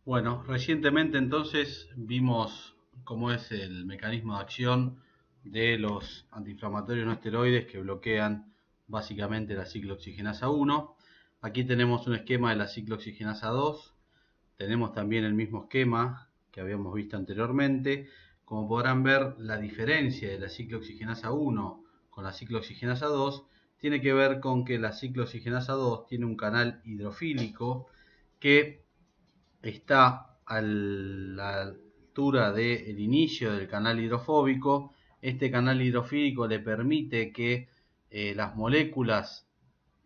Bueno, recientemente entonces vimos cómo es el mecanismo de acción de los antiinflamatorios no esteroides que bloquean básicamente la ciclooxigenasa 1. Aquí tenemos un esquema de la ciclooxigenasa 2. Tenemos también el mismo esquema que habíamos visto anteriormente. Como podrán ver, la diferencia de la ciclooxigenasa 1 con la ciclooxigenasa 2 tiene que ver con que la ciclooxigenasa 2 tiene un canal hidrofílico que está a la altura del inicio del canal hidrofóbico. Este canal hidrofílico le permite que las moléculas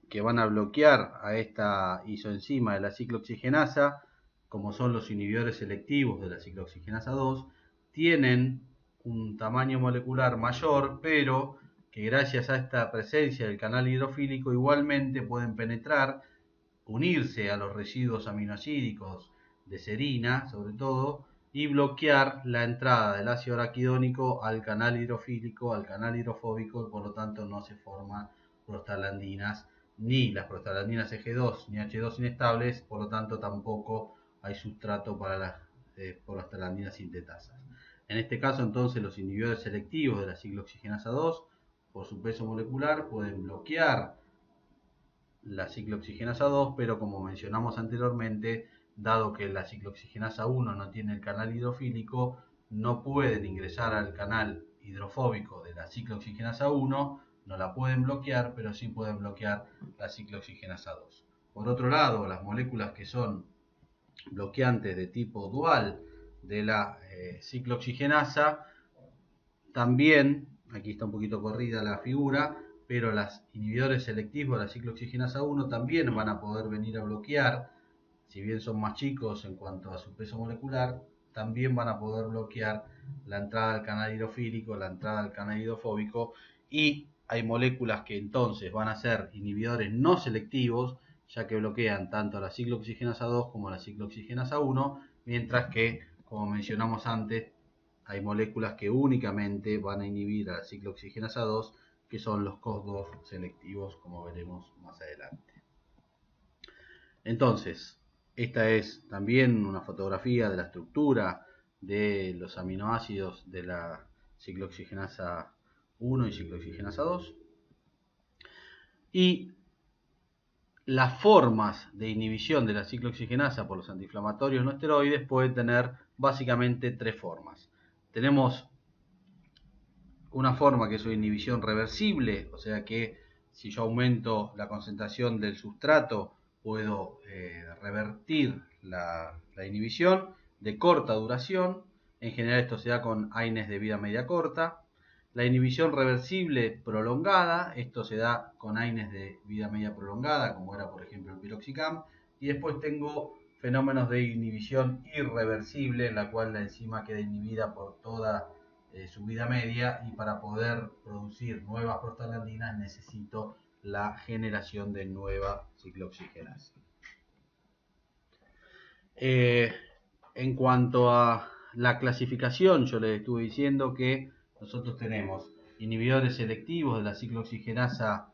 que van a bloquear a esta isoenzima de la ciclooxigenasa, como son los inhibidores selectivos de la ciclooxigenasa 2, tienen un tamaño molecular mayor, pero que gracias a esta presencia del canal hidrofílico igualmente pueden penetrar, unirse a los residuos aminoácidos de serina, sobre todo, y bloquear la entrada del ácido araquidónico al canal hidrofílico, al canal hidrofóbico, y por lo tanto no se forman prostaglandinas, ni las prostaglandinas Eg2 ni H2 inestables, por lo tanto tampoco hay sustrato para las prostaglandinas sintetasas. En este caso entonces los inhibidores selectivos de la ciclooxigenasa 2, por su peso molecular, pueden bloquear la ciclooxigenasa 2, pero como mencionamos anteriormente, dado que la ciclooxigenasa 1 no tiene el canal hidrofílico, no pueden ingresar al canal hidrofóbico de la ciclooxigenasa 1, no la pueden bloquear, pero sí pueden bloquear la ciclooxigenasa 2. Por otro lado, las moléculas que son bloqueantes de tipo dual de la ciclooxigenasa también, aquí está un poquito corrida la figura, pero los inhibidores selectivos de la ciclooxigenasa 1 también van a poder venir a bloquear, si bien son más chicos en cuanto a su peso molecular, también van a poder bloquear la entrada al canal hidrofílico, la entrada al canal hidrofóbico, y hay moléculas que entonces van a ser inhibidores no selectivos, ya que bloquean tanto la ciclooxigenasa 2 como la ciclooxigenasa 1, mientras que, como mencionamos antes, hay moléculas que únicamente van a inhibir a la ciclooxigenasa 2, que son los COX-2 selectivos, como veremos más adelante. Entonces, esta es también una fotografía de la estructura de los aminoácidos de la ciclooxigenasa 1 y ciclooxigenasa 2. Y las formas de inhibición de la ciclooxigenasa por los antiinflamatorios no esteroides pueden tener básicamente tres formas. Tenemos una forma que es una inhibición reversible, o sea que si yo aumento la concentración del sustrato, puedo revertir la inhibición de corta duración. En general esto se da con AINES de vida media corta. La inhibición reversible prolongada, esto se da con AINES de vida media prolongada, como era por ejemplo el piroxicam. Y después tengo fenómenos de inhibición irreversible, en la cual la enzima queda inhibida por toda su vida media, y para poder producir nuevas prostaglandinas necesito la generación de nueva ciclooxigenasa. Eh, en cuanto a la clasificación, yo les estuve diciendo que nosotros tenemos inhibidores selectivos de la ciclooxigenasa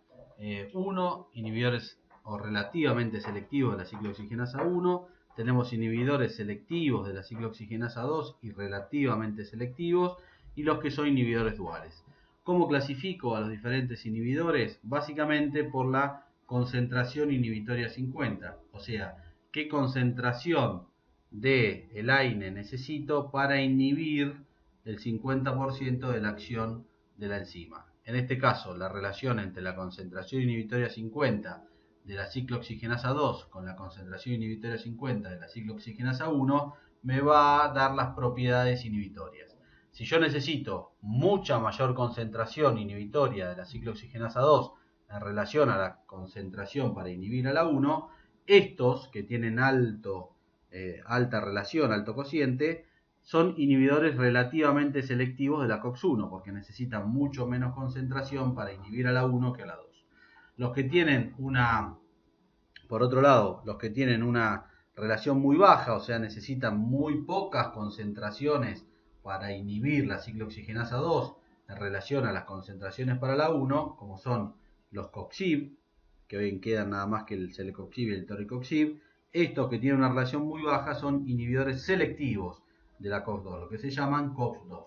1, inhibidores o relativamente selectivos de la ciclooxigenasa 1, tenemos inhibidores selectivos de la ciclooxigenasa 2 y relativamente selectivos, y los que son inhibidores duales. ¿Cómo clasifico a los diferentes inhibidores? Básicamente por la concentración inhibitoria 50, o sea, qué concentración de el AINE necesito para inhibir el 50% de la acción de la enzima. En este caso, la relación entre la concentración inhibitoria 50 de la ciclooxigenasa 2 con la concentración inhibitoria 50 de la ciclooxigenasa 1 me va a dar las propiedades inhibitorias. Si yo necesito mucha mayor concentración inhibitoria de la ciclooxigenasa 2 en relación a la concentración para inhibir a la 1, estos que tienen alta relación, alto cociente, son inhibidores relativamente selectivos de la COX-1, porque necesitan mucho menos concentración para inhibir a la 1 que a la 2. Los que tienen por otro lado, los que tienen una relación muy baja, o sea, necesitan muy pocas concentraciones para inhibir la ciclooxigenasa 2 en relación a las concentraciones para la 1, como son los COXIB, que hoy quedan nada más que el celecoxib y el toricoxib, Estos que tienen una relación muy baja son inhibidores selectivos de la COX-2, lo que se llaman COX-2.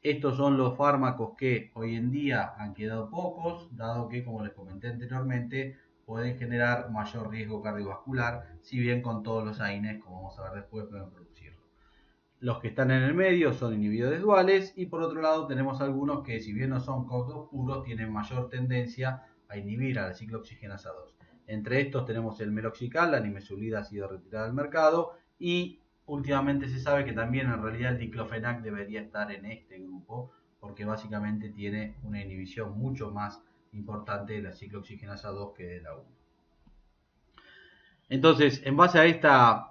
Estos son los fármacos que hoy en día han quedado pocos, dado que, como les comenté anteriormente, pueden generar mayor riesgo cardiovascular, si bien con todos los AINES, como vamos a ver después, pueden producirlo. Los que están en el medio son inhibidores duales y por otro lado tenemos algunos que, si bien no son COX-2 puros, tienen mayor tendencia a inhibir a la ciclooxigenasa 2. Entre estos tenemos el meloxicam, la nimesulida ha sido retirada del mercado, y últimamente se sabe que también en realidad el diclofenac debería estar en este grupo, porque básicamente tiene una inhibición mucho más importante de la ciclooxigenasa 2 que de la 1. Entonces, en base a esta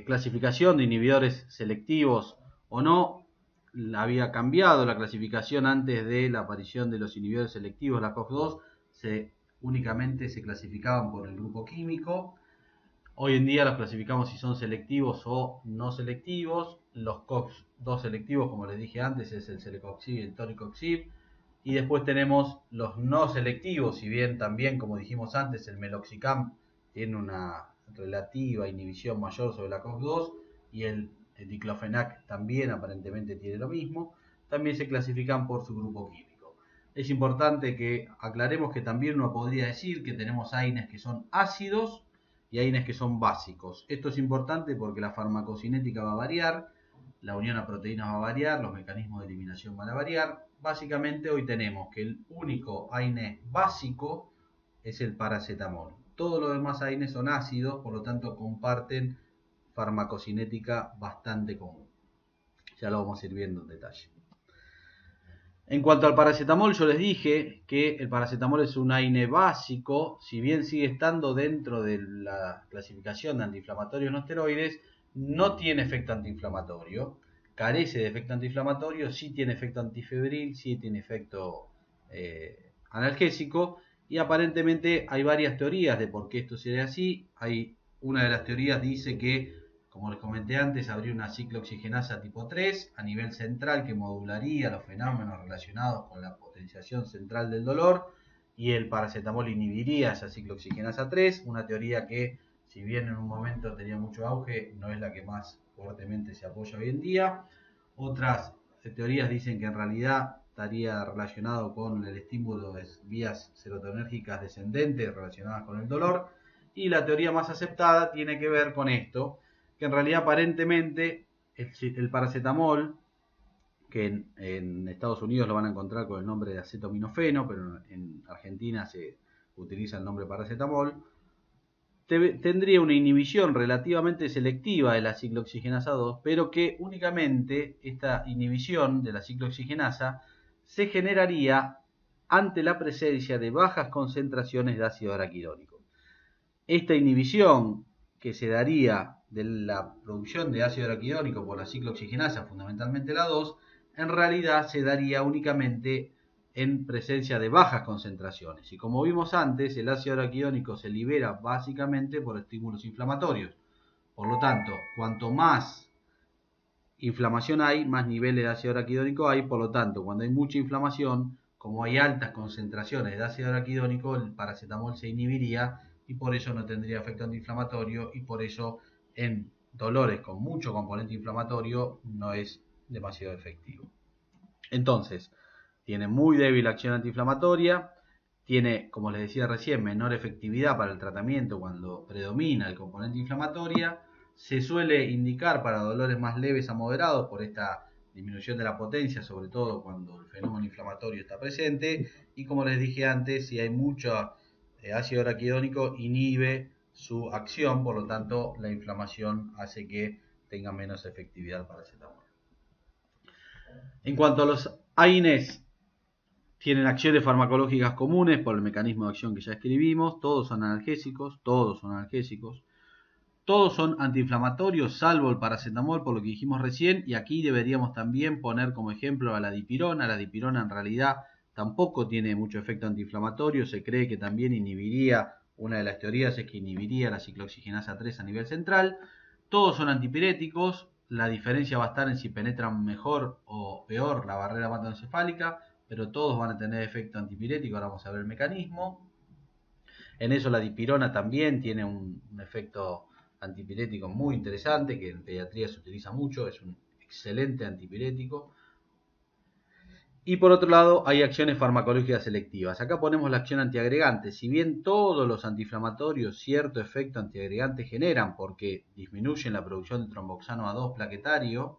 clasificación de inhibidores selectivos o no, había cambiado la clasificación antes de la aparición de los inhibidores selectivos, la COX-2, únicamente se clasificaban por el grupo químico. Hoy en día los clasificamos si son selectivos o no selectivos. Los COX-2 selectivos, como les dije antes, es el celecoxib y el toricoxib. Y después tenemos los no selectivos, si bien también, como dijimos antes, el meloxicam tiene una relativa inhibición mayor sobre la COX-2 y el diclofenac también aparentemente tiene lo mismo, también se clasifican por su grupo químico. Es importante que aclaremos que también uno podría decir que tenemos AINES que son ácidos y AINES que son básicos. Esto es importante porque la farmacocinética va a variar, la unión a proteínas va a variar, los mecanismos de eliminación van a variar. Básicamente hoy tenemos que el único AINE básico es el paracetamol. Todos los demás AINES son ácidos, por lo tanto comparten farmacocinética bastante común. Ya lo vamos a ir viendo en detalle. En cuanto al paracetamol, yo les dije que el paracetamol es un AINE básico, si bien sigue estando dentro de la clasificación de antiinflamatorios no esteroides, no tiene efecto antiinflamatorio, carece de efecto antiinflamatorio, sí tiene efecto antifebril, sí tiene efecto analgésico, y aparentemente hay varias teorías de por qué esto sería así. Una de las teorías dice que, como les comenté antes, habría una ciclooxigenasa tipo 3 a nivel central que modularía los fenómenos relacionados con la potenciación central del dolor, y el paracetamol inhibiría esa ciclooxigenasa 3, una teoría que, si bien en un momento tenía mucho auge, no es la que más fuertemente se apoya hoy en día. Otras teorías dicen que en realidad estaría relacionado con el estímulo de vías serotonérgicas descendentes relacionadas con el dolor, y la teoría más aceptada tiene que ver con esto, que en realidad aparentemente el paracetamol, que en Estados Unidos lo van a encontrar con el nombre de acetaminofeno, pero en Argentina se utiliza el nombre paracetamol, tendría una inhibición relativamente selectiva de la ciclooxigenasa 2, pero que únicamente esta inhibición de la ciclooxigenasa se generaría ante la presencia de bajas concentraciones de ácido araquidónico. Esta inhibición que se daría de la producción de ácido araquidónico por la ciclooxigenasa, fundamentalmente la 2, en realidad se daría únicamente en presencia de bajas concentraciones. Y como vimos antes, el ácido araquidónico se libera básicamente por estímulos inflamatorios. Por lo tanto, cuanto más inflamación hay, más niveles de ácido araquidónico hay. Por lo tanto, cuando hay mucha inflamación, como hay altas concentraciones de ácido araquidónico, el paracetamol se inhibiría y por eso no tendría efecto antiinflamatorio, y por eso en dolores con mucho componente inflamatorio no es demasiado efectivo. Entonces, tiene muy débil acción antiinflamatoria, tiene, como les decía recién, menor efectividad para el tratamiento cuando predomina el componente inflamatorio. Se suele indicar para dolores más leves a moderados por esta disminución de la potencia, sobre todo cuando el fenómeno inflamatorio está presente. Y como les dije antes, si hay mucho ácido araquidónico, inhibe su acción, por lo tanto la inflamación hace que tenga menos efectividad el paracetamol. En cuanto a los AINES, tienen acciones farmacológicas comunes por el mecanismo de acción que ya escribimos. Todos son analgésicos, todos son analgésicos. Todos son antiinflamatorios, salvo el paracetamol, por lo que dijimos recién. Y aquí deberíamos también poner como ejemplo a la dipirona. La dipirona en realidad tampoco tiene mucho efecto antiinflamatorio. Se cree que también inhibiría, una de las teorías es que inhibiría la ciclooxigenasa 3 a nivel central. Todos son antipiréticos. La diferencia va a estar en si penetran mejor o peor la barrera hematoencefálica, pero todos van a tener efecto antipirético. Ahora vamos a ver el mecanismo. En eso la dipirona también tiene un efecto antipirético muy interesante, que en pediatría se utiliza mucho, es un excelente antipirético. Y por otro lado, hay acciones farmacológicas selectivas. Acá ponemos la acción antiagregante. Si bien todos los antiinflamatorios cierto efecto antiagregante generan porque disminuyen la producción de tromboxano A2 plaquetario,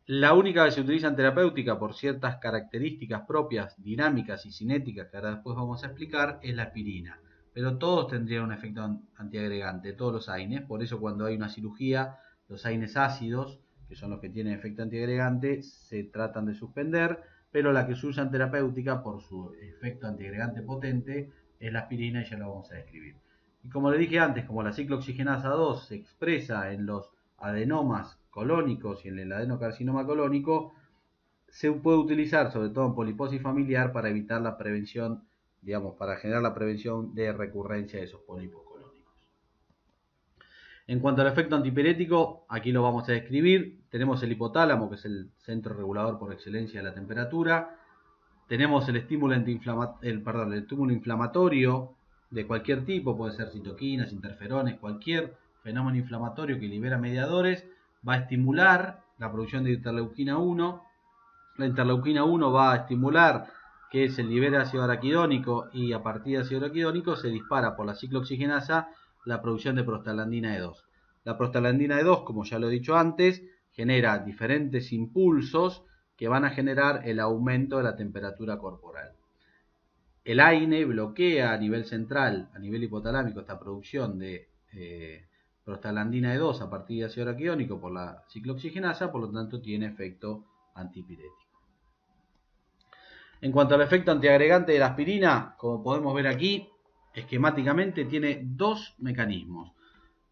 la única que se utiliza en terapéutica por ciertas características propias, dinámicas y cinéticas que ahora después vamos a explicar, es la aspirina. Pero todos tendrían un efecto antiagregante, todos los AINES. Por eso cuando hay una cirugía, los AINES ácidos, que son los que tienen efecto antiagregante, se tratan de suspender, pero la que se usa en terapéutica por su efecto antiagregante potente es la aspirina y ya lo vamos a describir. Y como le dije antes, como la ciclooxigenasa 2 se expresa en los adenomas colónicos y en el adenocarcinoma colónico, se puede utilizar sobre todo en poliposis familiar para evitar la prevención, digamos, para generar la prevención de recurrencia de esos pólipos colónicos. En cuanto al efecto antipirético, aquí lo vamos a describir. Tenemos el hipotálamo, que es el centro regulador por excelencia de la temperatura. Tenemos el estímulo el estímulo inflamatorio de cualquier tipo, puede ser citoquinas, interferones, cualquier fenómeno inflamatorio que libera mediadores, va a estimular la producción de interleuquina 1. La interleuquina 1 va a estimular que se libere ácido araquidónico y a partir de ácido araquidónico se dispara por la ciclooxigenasa la producción de prostaglandina E2. La prostaglandina E2, como ya lo he dicho antes, genera diferentes impulsos que van a generar el aumento de la temperatura corporal. El AINE bloquea a nivel central, a nivel hipotalámico, esta producción de prostaglandina E2 a partir de ácido araquidónico por la ciclooxigenasa, por lo tanto tiene efecto antipirético. En cuanto al efecto antiagregante de la aspirina, como podemos ver aquí, esquemáticamente tiene dos mecanismos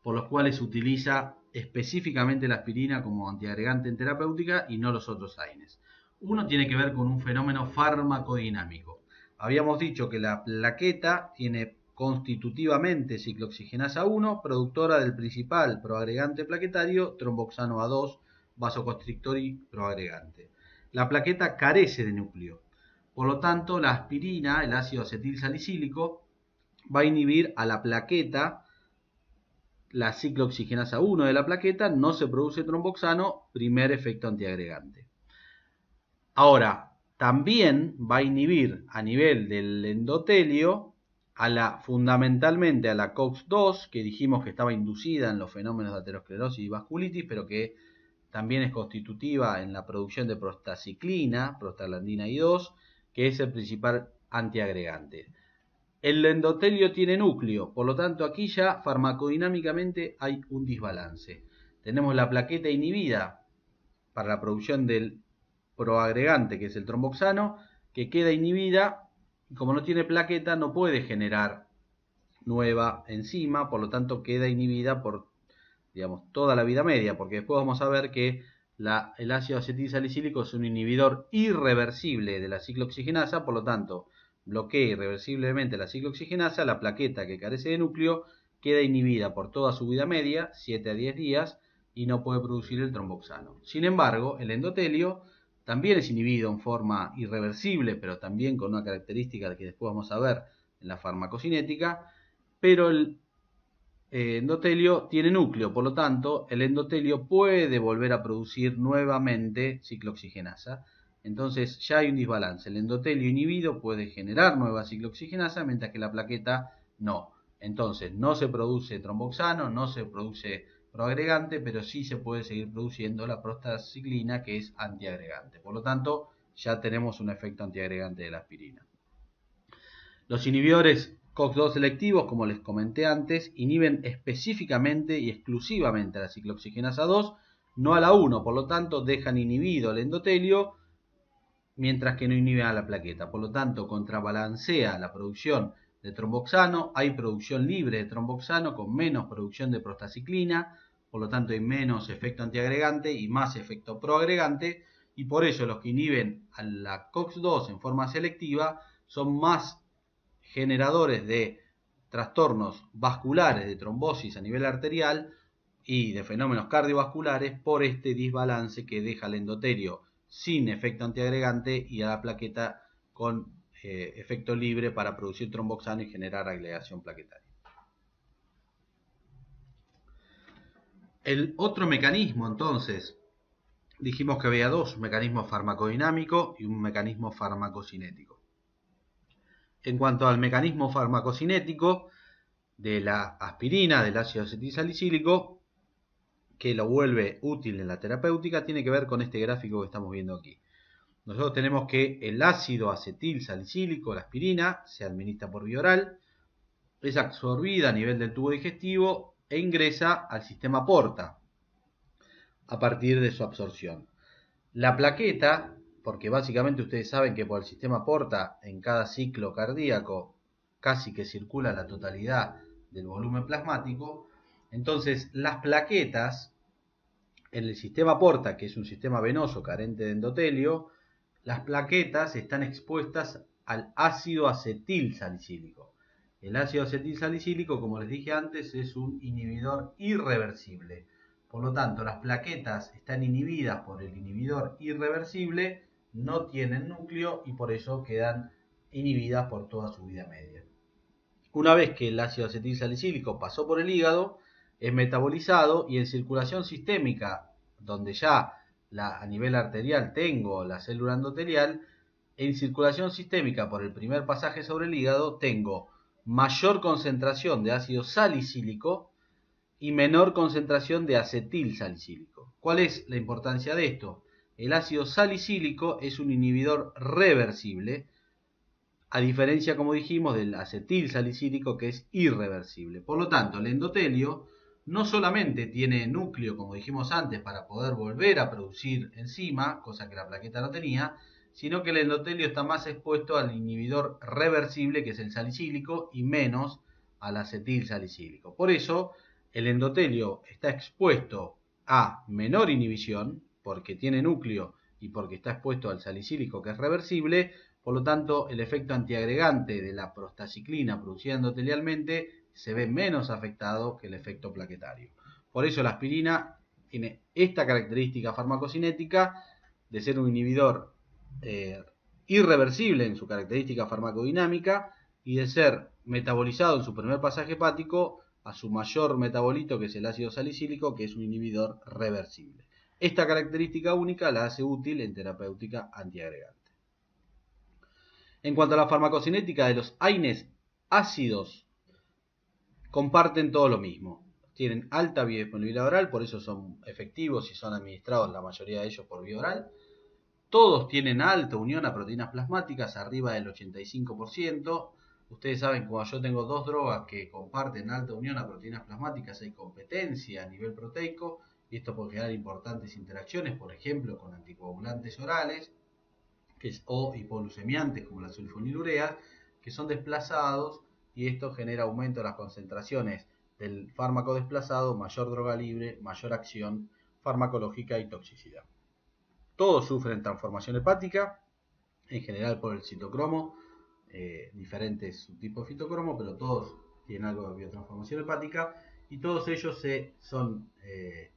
por los cuales se utiliza específicamente la aspirina como antiagregante en terapéutica y no los otros AINES. Uno tiene que ver con un fenómeno farmacodinámico. Habíamos dicho que la plaqueta tiene constitutivamente ciclooxigenasa 1, productora del principal proagregante plaquetario, tromboxano A2, vasoconstrictor y proagregante. La plaqueta carece de núcleo. Por lo tanto, la aspirina, el ácido acetilsalicílico, va a inhibir a la plaqueta, la ciclooxigenasa 1 de la plaqueta, no se produce tromboxano, primer efecto antiagregante. Ahora, también va a inhibir a nivel del endotelio fundamentalmente a la COX-2, que dijimos que estaba inducida en los fenómenos de aterosclerosis y vasculitis, pero que también es constitutiva en la producción de prostaciclina, prostaglandina I2, que es el principal antiagregante. El endotelio tiene núcleo, por lo tanto aquí ya farmacodinámicamente hay un desbalance. Tenemos la plaqueta inhibida para la producción del proagregante, que es el tromboxano, que queda inhibida y como no tiene plaqueta no puede generar nueva enzima, por lo tanto queda inhibida por, digamos, toda la vida media, porque después vamos a ver que el ácido acetilsalicílico es un inhibidor irreversible de la ciclooxigenasa, por lo tanto bloquea irreversiblemente la ciclooxigenasa, la plaqueta que carece de núcleo queda inhibida por toda su vida media, 7 a 10 días, y no puede producir el tromboxano. Sin embargo, el endotelio también es inhibido en forma irreversible, pero también con una característica que después vamos a ver en la farmacocinética, pero el endotelio tiene núcleo, por lo tanto, el endotelio puede volver a producir nuevamente ciclooxigenasa. Entonces ya hay un desbalance. El endotelio inhibido puede generar nueva ciclooxigenasa, mientras que la plaqueta no. Entonces no se produce tromboxano, no se produce proagregante, pero sí se puede seguir produciendo la prostaciclina, que es antiagregante. Por lo tanto, ya tenemos un efecto antiagregante de la aspirina. Los inhibidores COX-2 selectivos, como les comenté antes, inhiben específicamente y exclusivamente a la ciclooxigenasa 2, no a la 1, por lo tanto dejan inhibido el endotelio, mientras que no inhiben a la plaqueta. Por lo tanto, contrabalancea la producción de tromboxano, hay producción libre de tromboxano con menos producción de prostaciclina, por lo tanto hay menos efecto antiagregante y más efecto proagregante, y por eso los que inhiben a la COX-2 en forma selectiva son más generadores de trastornos vasculares, de trombosis a nivel arterial y de fenómenos cardiovasculares por este desbalance que deja al endotelio sin efecto antiagregante y a la plaqueta con efecto libre para producir tromboxano y generar agregación plaquetaria. El otro mecanismo, entonces, dijimos que había dos, un mecanismo farmacodinámico y un mecanismo farmacocinético. En cuanto al mecanismo farmacocinético de la aspirina, del ácido acetilsalicílico, que lo vuelve útil en la terapéutica, tiene que ver con este gráfico que estamos viendo aquí. Nosotros tenemos que el ácido acetilsalicílico, la aspirina, se administra por vía oral, es absorbida a nivel del tubo digestivo e ingresa al sistema porta a partir de su absorción. La plaqueta, porque básicamente ustedes saben que por el sistema porta en cada ciclo cardíaco casi que circula la totalidad del volumen plasmático, entonces las plaquetas en el sistema porta, que es un sistema venoso carente de endotelio, las plaquetas están expuestas al ácido acetilsalicílico. El ácido acetilsalicílico, como les dije antes, es un inhibidor irreversible. Por lo tanto, las plaquetas están inhibidas por el inhibidor irreversible, no tienen núcleo y por eso quedan inhibidas por toda su vida media. Una vez que el ácido acetilsalicílico pasó por el hígado, es metabolizado y en circulación sistémica, donde ya a nivel arterial tengo la célula endotelial, en circulación sistémica por el primer pasaje sobre el hígado tengo mayor concentración de ácido salicílico y menor concentración de acetilsalicílico. ¿Cuál es la importancia de esto? El ácido salicílico es un inhibidor reversible, a diferencia, como dijimos, del acetilsalicílico, que es irreversible. Por lo tanto, el endotelio no solamente tiene núcleo, como dijimos antes, para poder volver a producir enzima, cosa que la plaqueta no tenía, sino que el endotelio está más expuesto al inhibidor reversible, que es el salicílico, y menos al acetilsalicílico. Por eso, el endotelio está expuesto a menor inhibición, porque tiene núcleo y porque está expuesto al salicílico, que es reversible. Por lo tanto, el efecto antiagregante de la prostaciclina producida endotelialmente se ve menos afectado que el efecto plaquetario. Por eso la aspirina tiene esta característica farmacocinética de ser un inhibidor irreversible en su característica farmacodinámica y de ser metabolizado en su primer pasaje hepático a su mayor metabolito, que es el ácido salicílico, que es un inhibidor reversible. Esta característica única la hace útil en terapéutica antiagregante. En cuanto a la farmacocinética de los AINES ácidos, comparten todo lo mismo. Tienen alta biodisponibilidad oral, por eso son efectivos y son administrados la mayoría de ellos por vía oral. Todos tienen alta unión a proteínas plasmáticas, arriba del 85%. Ustedes saben que cuando yo tengo dos drogas que comparten alta unión a proteínas plasmáticas, hay competencia a nivel proteico, y esto puede generar importantes interacciones, por ejemplo, con anticoagulantes orales, o hipoglucemiantes como la sulfonilurea, que son desplazados, y esto genera aumento de las concentraciones del fármaco desplazado, mayor droga libre, mayor acción farmacológica y toxicidad. Todos sufren transformación hepática, en general por el citocromo, diferentes subtipos de fitocromo, pero todos tienen algo de biotransformación hepática, y todos ellos son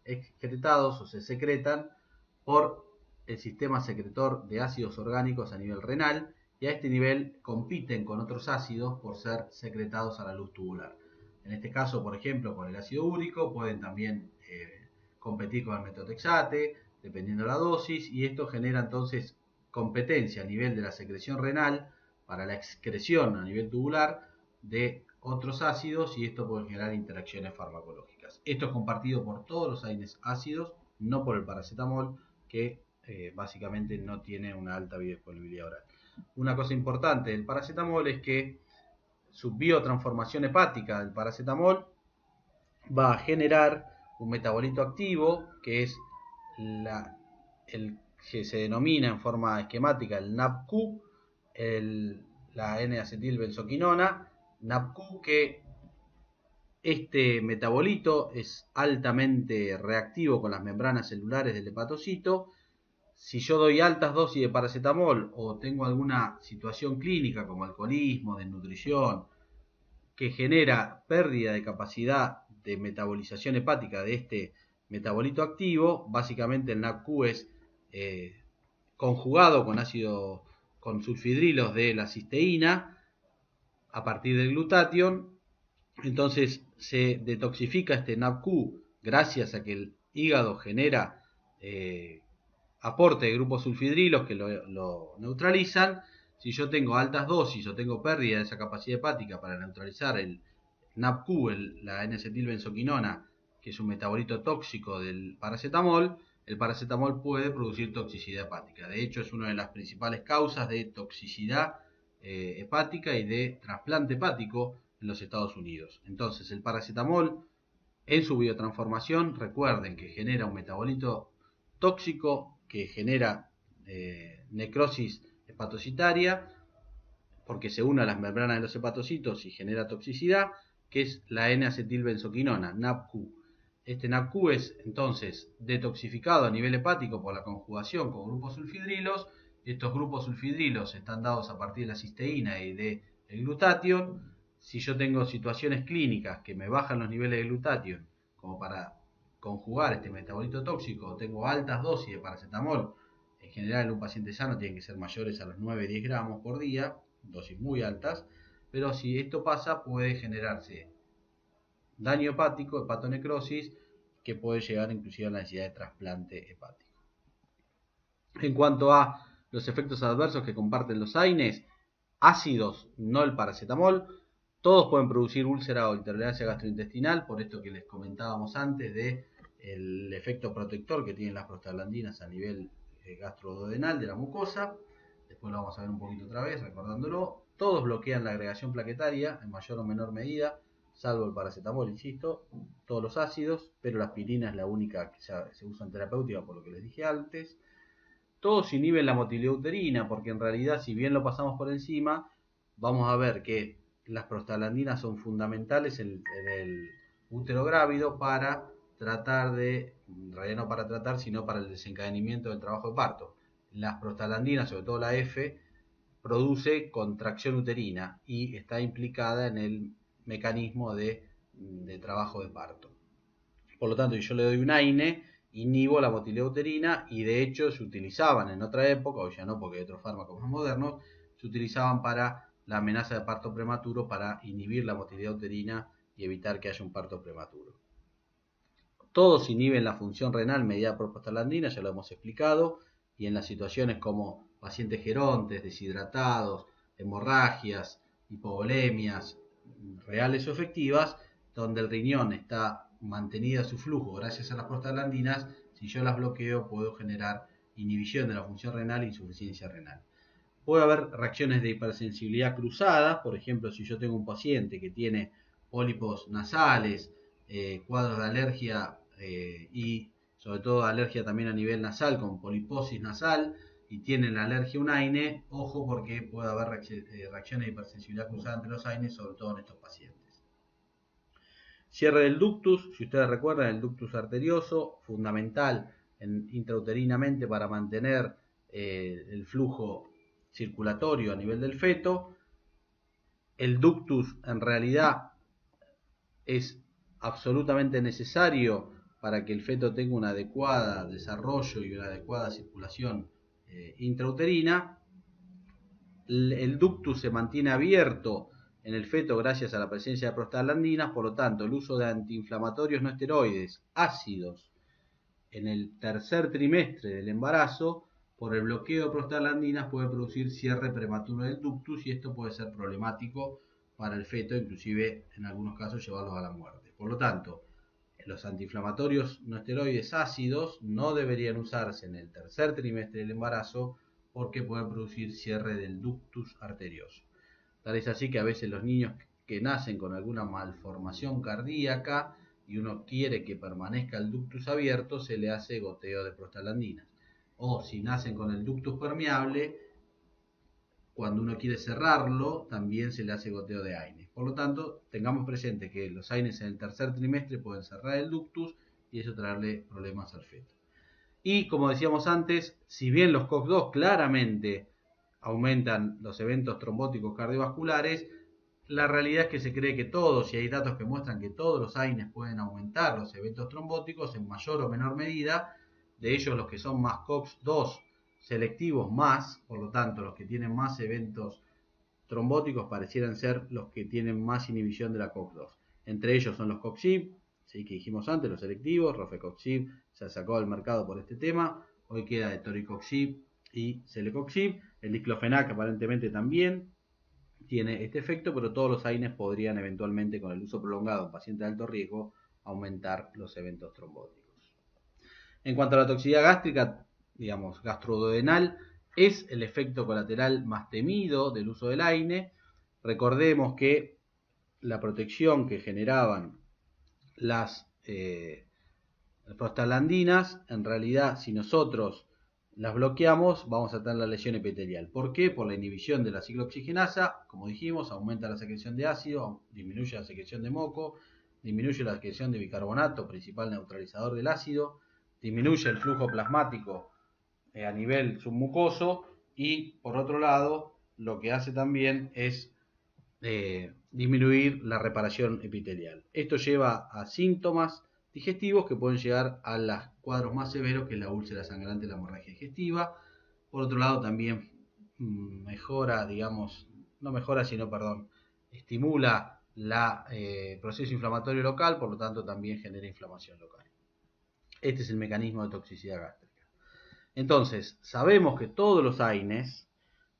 excretados o se secretan por el sistema secretor de ácidos orgánicos a nivel renal, y a este nivel compiten con otros ácidos por ser secretados a la luz tubular. En este caso, por ejemplo, con el ácido úrico pueden también competir con el metotrexate, dependiendo de la dosis, y esto genera entonces competencia a nivel de la secreción renal para la excreción a nivel tubular de otros ácidos, y esto puede generar interacciones farmacológicas. Esto es compartido por todos los AINES ácidos, no por el paracetamol, que básicamente no tiene una alta biodisponibilidad oral. Una cosa importante del paracetamol es que su biotransformación hepática del paracetamol va a generar un metabolito activo, que es el que se denomina en forma esquemática el NABQ, la N-acetilbenzoquinona, NABQ, que este metabolito es altamente reactivo con las membranas celulares del hepatocito. Si yo doy altas dosis de paracetamol o tengo alguna situación clínica como alcoholismo, desnutrición, que genera pérdida de capacidad de metabolización hepática de este metabolito activo, básicamente el NABQ es conjugado con sulfidrilos de la cisteína a partir del glutatión. Entonces se detoxifica este NABQ gracias a que el hígado genera aporte de grupos sulfidrilos que lo neutralizan. Si yo tengo altas dosis o tengo pérdida de esa capacidad hepática para neutralizar el NABQ, la N-acetilbenzoquinona, que es un metabolito tóxico del paracetamol, el paracetamol puede producir toxicidad hepática. De hecho, es una de las principales causas de toxicidad hepática y de trasplante hepático en los Estados Unidos. Entonces, el paracetamol en su biotransformación, recuerden que genera un metabolito tóxico que genera necrosis hepatocitaria porque se une a las membranas de los hepatocitos y genera toxicidad, que es la N-acetilbenzoquinona, NABQ. Este NABQ es entonces detoxificado a nivel hepático por la conjugación con grupos sulfidrilos. Estos grupos sulfidrilos están dados a partir de la cisteína y del glutatión. Si yo tengo situaciones clínicas que me bajan los niveles de glutatión, como para conjugar este metabolito tóxico, tengo altas dosis de paracetamol, en general en un paciente sano tienen que ser mayores a los 9-10 gramos por día, dosis muy altas, pero si esto pasa puede generarse daño hepático, hepatonecrosis, que puede llegar inclusive a la necesidad de trasplante hepático. En cuanto a los efectos adversos que comparten los AINES, ácidos, no el paracetamol, todos pueden producir úlcera o intolerancia gastrointestinal, por esto que les comentábamos antes de el efecto protector que tienen las prostaglandinas a nivel gastroduodenal de la mucosa. Después lo vamos a ver un poquito otra vez, recordándolo. Todos bloquean la agregación plaquetaria en mayor o menor medida, salvo el paracetamol, insisto, todos los ácidos, pero la aspirina es la única que se usa en terapéutica, por lo que les dije antes. Todos inhiben la motilidad uterina, porque en realidad, si bien lo pasamos por encima, vamos a ver que las prostaglandinas son fundamentales en el útero grávido para tratar de, en realidad no para tratar, sino para el desencadenamiento del trabajo de parto. Las prostaglandinas, sobre todo la F, produce contracción uterina y está implicada en el mecanismo de trabajo de parto. Por lo tanto, si yo le doy un AINE, inhibo la motilidad uterina y de hecho se utilizaban en otra época, hoy ya no porque hay otros fármacos más modernos, se utilizaban para la amenaza de parto prematuro para inhibir la motilidad uterina y evitar que haya un parto prematuro. Todos inhiben la función renal mediada por prostaglandina, ya lo hemos explicado, y en las situaciones como pacientes gerontes, deshidratados, hemorragias, hipovolemias reales o efectivas, donde el riñón está mantenida su flujo gracias a las prostaglandinas, si yo las bloqueo puedo generar inhibición de la función renal e insuficiencia renal. Puede haber reacciones de hipersensibilidad cruzadas, por ejemplo, si yo tengo un paciente que tiene pólipos nasales, cuadros de alergia y sobre todo alergia también a nivel nasal con poliposis nasal y tiene la alergia a un AINE, ojo porque puede haber reacciones de hipersensibilidad cruzada entre los AINES, sobre todo en estos pacientes. Cierre del ductus, si ustedes recuerdan, el ductus arterioso, fundamental intrauterinamente para mantener el flujo circulatorio a nivel del feto. El ductus en realidad es absolutamente necesario para que el feto tenga un adecuado desarrollo y una adecuada circulación intrauterina. El ductus se mantiene abierto en el feto gracias a la presencia de prostaglandinas, por lo tanto el uso de antiinflamatorios no esteroides ácidos en el tercer trimestre del embarazo por el bloqueo de prostaglandinas puede producir cierre prematuro del ductus y esto puede ser problemático para el feto, inclusive en algunos casos llevarlos a la muerte. Por lo tanto, los antiinflamatorios no esteroides ácidos no deberían usarse en el tercer trimestre del embarazo porque pueden producir cierre del ductus arterioso. Tal es así que a veces los niños que nacen con alguna malformación cardíaca y uno quiere que permanezca el ductus abierto, se le hace goteo de prostaglandinas. O si nacen con el ductus permeable, cuando uno quiere cerrarlo, también se le hace goteo de AINES. Por lo tanto, tengamos presente que los AINES en el tercer trimestre pueden cerrar el ductus y eso traerle problemas al feto. Y como decíamos antes, si bien los COX-2 claramente aumentan los eventos trombóticos cardiovasculares, la realidad es que se cree que todos, y hay datos que muestran que todos los AINES pueden aumentar los eventos trombóticos en mayor o menor medida. De ellos los que son más COX-2 selectivos más, por lo tanto los que tienen más eventos trombóticos parecieran ser los que tienen más inhibición de la COX-2. Entre ellos son los COXIB, ¿sí? Que dijimos antes, los selectivos. Rofecoxib se sacó al mercado por este tema. Hoy queda de toricoxib y celecoxib. El diclofenac aparentemente también tiene este efecto, pero todos los AINES podrían eventualmente, con el uso prolongado en pacientes de alto riesgo, aumentar los eventos trombóticos. En cuanto a la toxicidad gástrica, digamos, gastroduodenal, es el efecto colateral más temido del uso del AINE. Recordemos que la protección que generaban las prostaglandinas, en realidad, si nosotros las bloqueamos, vamos a tener la lesión epitelial. ¿Por qué? Por la inhibición de la ciclooxigenasa, como dijimos, aumenta la secreción de ácido, disminuye la secreción de moco, disminuye la secreción de bicarbonato, principal neutralizador del ácido, disminuye el flujo plasmático a nivel submucoso y, por otro lado, lo que hace también es disminuir la reparación epitelial. Esto lleva a síntomas digestivos que pueden llegar a los cuadros más severos, que es la úlcera sangrante y la hemorragia digestiva. Por otro lado, también mejora, digamos, no mejora, sino, perdón, estimula el proceso inflamatorio local, por lo tanto también genera inflamación local. Este es el mecanismo de toxicidad gástrica. Entonces, sabemos que todos los AINES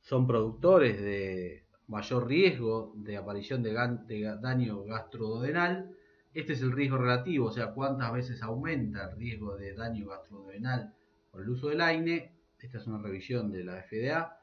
son productores de mayor riesgo de aparición de daño gastroduodenal. Este es el riesgo relativo, o sea, cuántas veces aumenta el riesgo de daño gastroduodenal por el uso del AINE. Esta es una revisión de la FDA.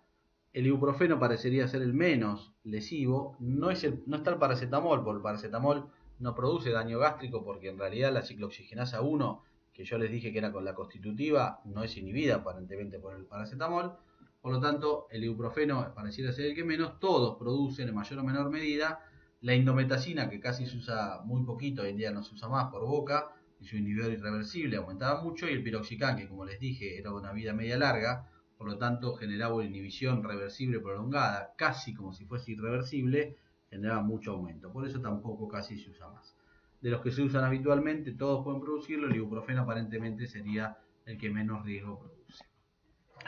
El ibuprofeno parecería ser el menos lesivo. No está el paracetamol, porque el paracetamol no produce daño gástrico, porque en realidad la ciclooxigenasa 1, que yo les dije que era con la constitutiva, no es inhibida aparentemente por el paracetamol. Por lo tanto, el ibuprofeno pareciera ser el que menos. Todos producen en mayor o menor medida. La indometacina, que casi se usa muy poquito, hoy en día no se usa más por boca, y su inhibidor irreversible aumentaba mucho, y el piroxicam, que como les dije era una vida media larga, por lo tanto generaba una inhibición reversible prolongada, casi como si fuese irreversible, generaba mucho aumento. Por eso tampoco casi se usa más. De los que se usan habitualmente, todos pueden producirlo. El ibuprofeno aparentemente sería el que menos riesgo produce.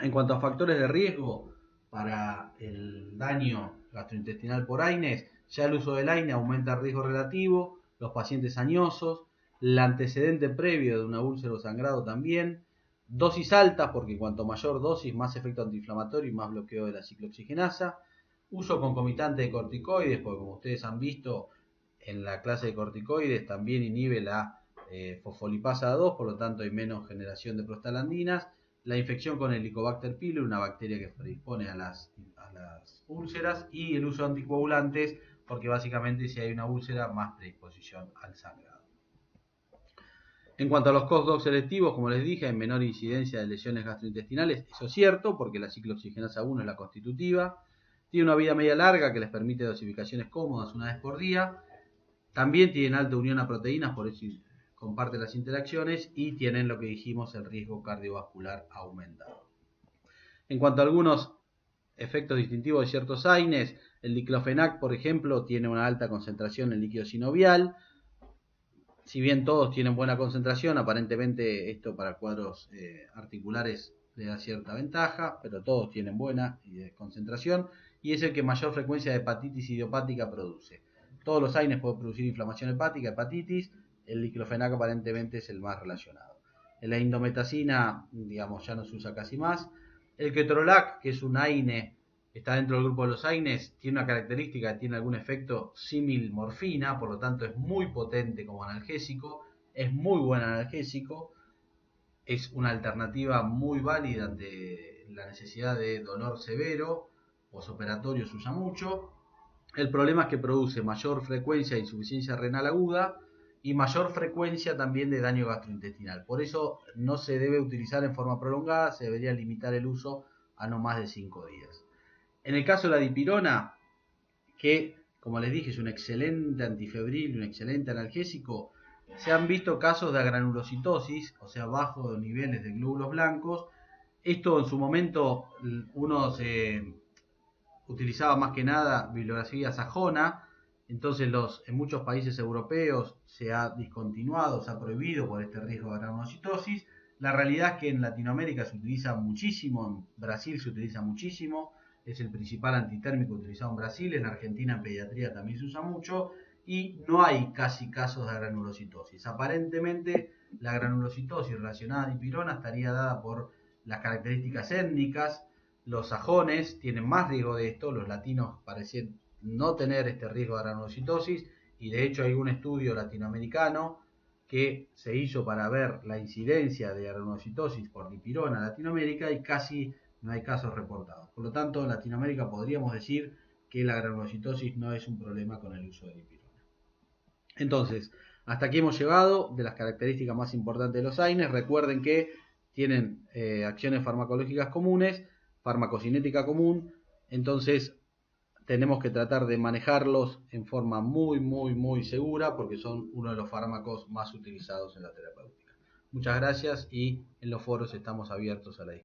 En cuanto a factores de riesgo para el daño gastrointestinal por AINES, ya el uso del AINE aumenta el riesgo relativo, los pacientes añosos, el antecedente previo de una úlcera o sangrado también, dosis altas, porque cuanto mayor dosis, más efecto antiinflamatorio y más bloqueo de la ciclooxigenasa, uso concomitante de corticoides, porque como ustedes han visto en la clase de corticoides también inhibe la fosfolipasa 2, por lo tanto hay menos generación de prostaglandinas. La infección con Helicobacter pylori, una bacteria que predispone a las úlceras, y el uso de anticoagulantes, porque básicamente si hay una úlcera, más predisposición al sangrado. En cuanto a los COX-2 selectivos, como les dije, hay menor incidencia de lesiones gastrointestinales. Eso es cierto, porque la ciclooxigenasa 1 es la constitutiva. Tiene una vida media larga que les permite dosificaciones cómodas una vez por día. También tienen alta unión a proteínas, por eso comparten las interacciones, y tienen lo que dijimos, el riesgo cardiovascular aumentado. En cuanto a algunos efectos distintivos de ciertos AINES, el diclofenac, por ejemplo, tiene una alta concentración en líquido sinovial. Si bien todos tienen buena concentración, aparentemente esto para cuadros articulares le da cierta ventaja, pero todos tienen buena concentración, y es el que mayor frecuencia de hepatitis idiopática produce. Todos los AINES pueden producir inflamación hepática, hepatitis. El diclofenac aparentemente es el más relacionado. La indometacina, digamos, ya no se usa casi más. El ketorolac, que es un AINE, está dentro del grupo de los AINES, tiene una característica, tiene algún efecto símil morfina, por lo tanto es muy potente como analgésico, es muy buen analgésico, es una alternativa muy válida ante la necesidad de dolor severo, posoperatorio se usa mucho. El problema es que produce mayor frecuencia de insuficiencia renal aguda y mayor frecuencia también de daño gastrointestinal. Por eso no se debe utilizar en forma prolongada, se debería limitar el uso a no más de 5 días. En el caso de la dipirona, que como les dije es un excelente antifebril, un excelente analgésico, se han visto casos de agranulocitosis, o sea, bajos niveles de glóbulos blancos. Esto en su momento uno se utilizaba más que nada bibliografía sajona, entonces en muchos países europeos se ha discontinuado, se ha prohibido por este riesgo de granulocitosis. La realidad es que en Latinoamérica se utiliza muchísimo, en Brasil se utiliza muchísimo, es el principal antitérmico utilizado en Brasil, en Argentina en pediatría también se usa mucho y no hay casi casos de granulocitosis. Aparentemente la granulocitosis relacionada a dipirona estaría dada por las características étnicas. Los sajones tienen más riesgo de esto, los latinos parecen no tener este riesgo de granulocitosis y de hecho hay un estudio latinoamericano que se hizo para ver la incidencia de granulocitosis por dipirona en Latinoamérica y casi no hay casos reportados. Por lo tanto, en Latinoamérica podríamos decir que la granulocitosis no es un problema con el uso de dipirona. Entonces, hasta aquí hemos llegado de las características más importantes de los AINES. Recuerden que tienen acciones farmacológicas comunes, farmacocinética común, entonces tenemos que tratar de manejarlos en forma muy segura porque son uno de los fármacos más utilizados en la terapéutica. Muchas gracias y en los foros estamos abiertos a la discusión.